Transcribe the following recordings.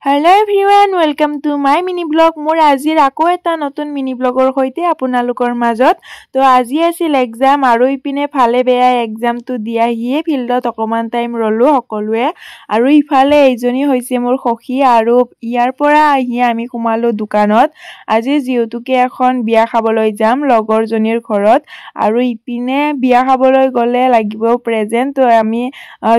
Hello everyone, welcome to my mini blog. মোৰ আজিৰ আকৌ এটা নতুন মিনি ব্লগৰ সৈতে আপোনালোকৰ মাজত তো আজি আছিল এক্সাম আৰু ইপিনে ভালে বেয়া এক্সামটো দি আহিয়ে ফিল্ডত অকমান টাইম ৰলো সকলোৱে আৰু ইফালে এইজনী হৈছে মোৰ সখী আৰু ইয়াৰ পৰা আহি আমি সোমালো দোকানত আজি যিহেতুকে এখন বিয়া খাবলৈ যাম লগৰজনীৰ ঘৰত আৰু ইপিনে বিয়া খাবলৈ গলে লাগিব প্ৰেজেন্ট তো আমি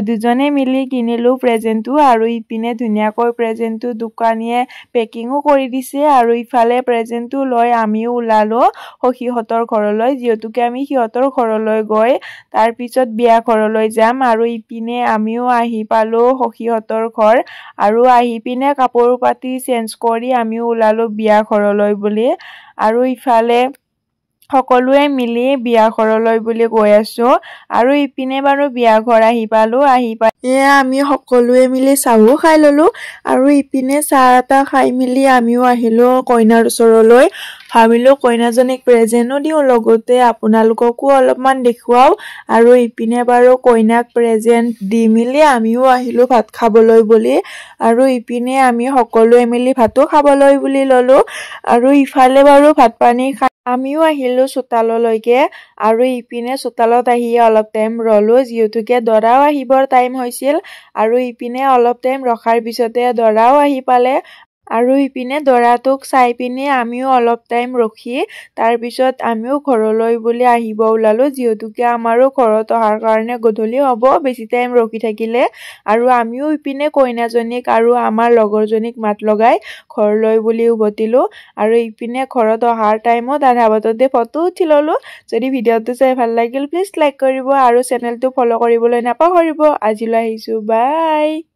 দুজনে মিলি কিনিলো প্ৰেজেন্টটো আৰু ইপিনে ধুনিয়াকৈ প্ৰেজেন্ট দোকানীয়ে পেকিংও কৰি দিছে আৰু ইফালে প্ৰেজেন্টটো লৈ আমিও ওলালো সখীহতৰ ঘৰলৈ যেতুকে আমি সিহতৰ ঘৰলৈ গৈ তাৰ পিছত বিয়া ঘৰলৈ যাম আৰু ইপিনে আমিও আহি পালো সখীহতৰ ঘৰ আৰু আহি পিনে কাপোৰ পাতি চেঞ্জ কৰি আমিও ওলালো বিয়া ঘৰলৈ বুলি আৰু ইফালে সকলোৱে মিলি বিয়া ঘৰলৈ বুলি গৈ আছো আৰু ইপিনে বাৰু বিয়া ঘৰ আহি পালো আমি সকলোৱে মিলি চাহো খাই ললো আৰু ইপিনে চাহ এটা খাই মিলি আমিও আহিলো কইনাৰ ওচৰলৈ ভাবিলো কইনাজনীক প্ৰেজেন্টও দিও লগতে আপোনালোককো অলপমান দেখুৱাও আৰু ইপিনে বাৰু কইনাক প্ৰেজেন্ট দি মিলি আমিও আহিলো ভাত খাবলৈ বুলি আৰু ইপিনে আমি সকলোৱে মিলি ভাতও খাবলৈ বুলি ললো আৰু ইফালে বাৰু ভাত পানী আমিও আহিলো চোতাললৈকে আৰু ইপিনে চোতালত আহি অলপ টাইম ৰলো যেতুকে দৰাও আহিবৰ টাইম হৈছিল আৰু ইপিনে অলপ টাইম ৰখাৰ পিছতে দৰাও আহি পালে আৰু ইপিনে দৰাটোক চাই পিনে আমিও অলপ টাইম ৰখি তাৰ পিছত আমিও ঘৰলৈ বুলি আহিব ওলালো যেতুকে আমাৰো ঘৰত অহাৰ কাৰণে গধূলি হ'ব বেছি টাইম ৰখি থাকিলে আৰু আমিও ইপিনে কইনাজনীক আৰু আমাৰ লগৰজনীক মাত লগাই ঘৰলৈ বুলি উভতিলো আৰু ইপিনে ঘৰত অহাৰ টাইমত আধা বাটতে ফটো উঠি ললো যদি ভিডিওটো চাই ভাল লাগিল প্লিজ লাইক কৰিব আৰু চেনেলটো ফলো কৰিবলৈ নাপাহৰিব আজিলৈ আহিছো বাই